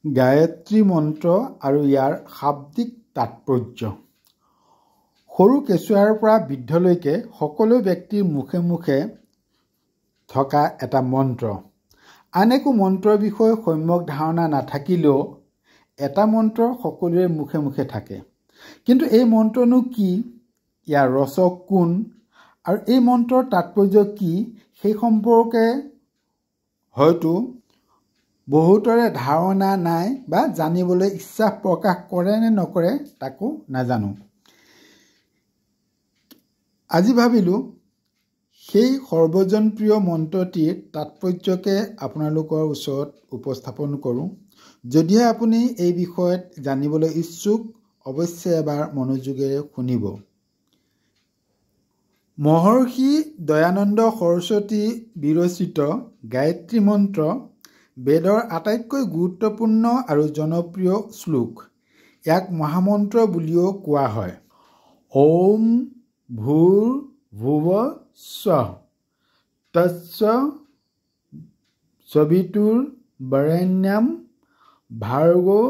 গায়ত্ৰী মন্ত্ৰ আৰু ইয়াৰ শাব্দিক তাৎপৰ্য। সৰু কেঁচুৱাৰ পৰা বৃদ্ধলৈকে সকলো ব্যক্তিৰ মুখে মুখে থকা এটা মন্ত্ৰ। আন একো মন্ত্ৰৰ বিষয়ে সম্যক ধাৰণা নাথাকিলেও এটা মন্ত্ৰ সকলোৰে মুখে মুখে থাকে। কিন্তু এই মন্ত্ৰনো কি, ইয়াৰ ৰচক কোন আৰু এই মন্ত্ৰৰ তাৎপৰ্য কি, সেই সম্পৰ্কে হয়তো বহুতৰে ধাৰণা নাই বা জানিবলৈ ইচ্ছা প্ৰকাশ কৰে নে নকৰে তাকো নাজানো। আজি ভাবিলোঁ সেই সৰ্বজনপ্ৰিয় মন্ত্ৰটিৰ তাৎপৰ্যকে আপোনালোকৰ ওচৰত উপস্থাপন কৰোঁ। যদিহে আপুনি এই বিষয়ত জানিবলৈ ইচ্ছুক, অৱশ্যে এবাৰ মনোযোগেৰে শুনিব। মহৰ্ষি দয়ানন্দ সৰস্বতী বিৰচিত গায়ত্ৰী মন্ত্ৰ বেদৰ আটাইতকৈ গুৰুত্বপূৰ্ণ আৰু জনপ্ৰিয় শ্লোক। ইয়াক মহামন্ত্ৰ বুলিও কোৱা হয়। ওম ভূৰ্ভুৱঃ স্বঃ তস্য সবিতুৰ্বৰেণ্যং ভাৰ্গো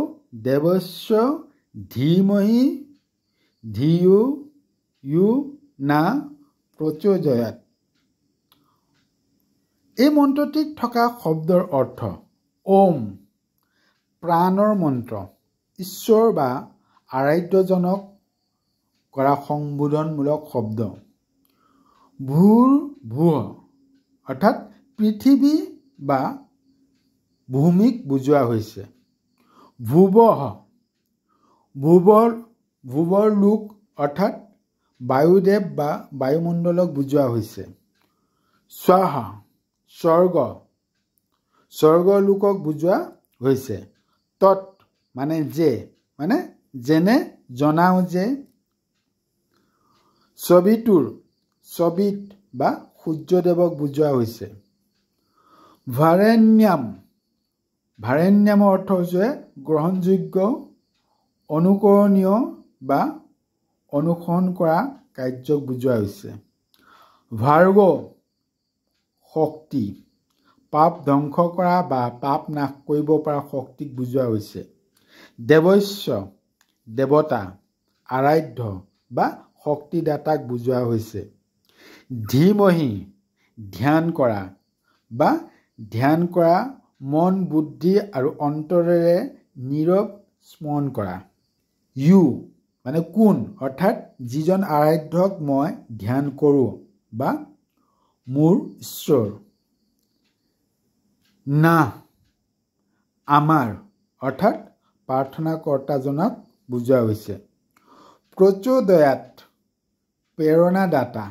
দেৱস্য ধীমহি ধিয়ো য়ো ন প্ৰচোদয়াৎ। এই মন্ত্ৰটিত থকা শব্দৰ অৰ্থ ওম, প্ৰাণৰ মন্ত্ৰ, ঈশ্বৰ বা আৰাধ্যজনক কৰা সম্বোধনমূলক শব্দ। ভূৰ্ভুৱঃ অৰ্থাৎ পৃথিৱী বা ভূমিক বুজোৱা হৈছে। ভুৱঃ ভুৱৰ লোক অৰ্থাৎ বায়ুদেৱ বা বায়ুমণ্ডলক বুজোৱা হৈছে। স্বঃ স্বৰ্গৰ লোকক বুজোৱা হৈছে। তৎ মানে যে, মানে যেনে জনাওঁ যে। সবিত বা সূৰ্যদেৱক বুজোৱা হৈছে। ভাৰেণ্যমৰ অৰ্থ হৈছে গ্ৰহণযোগ্য, অনুকৰণীয় বা অনুসৰণ কৰা কাৰ্যক বুজোৱা হৈছে। ভাৰ্গো শক্তি, পাপ ধ্বংস কৰা বা পাপ নাশ কৰিব পৰা শক্তিক বুজোৱা হৈছে। দেৱস্য দেৱতা, আৰাধ্য বা শক্তিদাতাক বুজোৱা হৈছে। ধীমহি ধ্যান কৰা বা ধ্যান কৰা, মন বুদ্ধি আৰু অন্তৰেৰে নীৰৱ স্মৰণ কৰা। য়ো মানে কোন, অৰ্থাৎ যিজন আৰাধ্যক মই ধ্যান কৰোঁ বা মোৰ ঈশ্বৰ। না আমাৰ অৰ্থাৎ প্ৰাৰ্থনাকৰ্তাজনক বুজোৱা হৈছে। প্ৰচোদয়াৎ প্ৰেৰণাদাতা,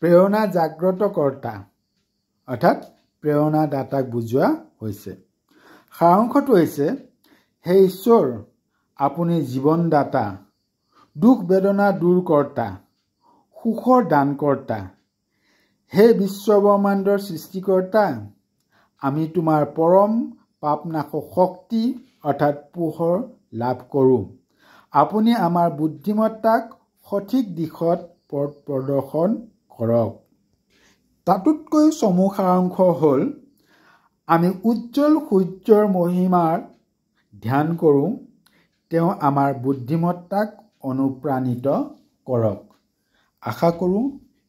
প্ৰেৰণা জাগ্ৰত কৰ্তা অৰ্থাৎ প্ৰেৰণাদাতাক বুজোৱা হৈছে। সাৰাংশটো হৈছে, হে ঈশ্বৰ, আপুনি জীৱনদাতা, দুখ বেদনা দূৰ কৰ্তা, সুখৰ দানকৰ্তা। হে বিশ্বব্ৰহ্মাণ্ডৰ সৃষ্টিকৰ্তা, আমি তোমাৰ পৰম পাপনাশক শক্তি অৰ্থাৎ পোহৰ লাভ কৰোঁ। আপুনি আমাৰ বুদ্ধিমত্তাক সঠিক দিশত পথ প্ৰদৰ্শন কৰক। তাতোতকৈ চমু সাৰাংশ হ'ল, আমি উজ্জ্বল সূৰ্যৰ মহিমাৰ ধ্যান কৰোঁ, তেওঁ আমাৰ বুদ্ধিমত্তাক অনুপ্ৰাণিত কৰক। আশা কৰোঁ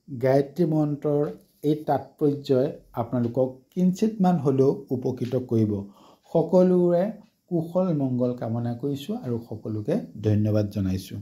গায়ত্ৰী মন্ত্ৰৰ এই তাৎপৰ্যই আপোনালোকক কিঞ্চিতমান হ'লেও উপকৃত কৰিব। সকলোৰে কুশল মংগল কামনা কৰিছোঁ আৰু সকলোকে ধন্যবাদ জনাইছোঁ।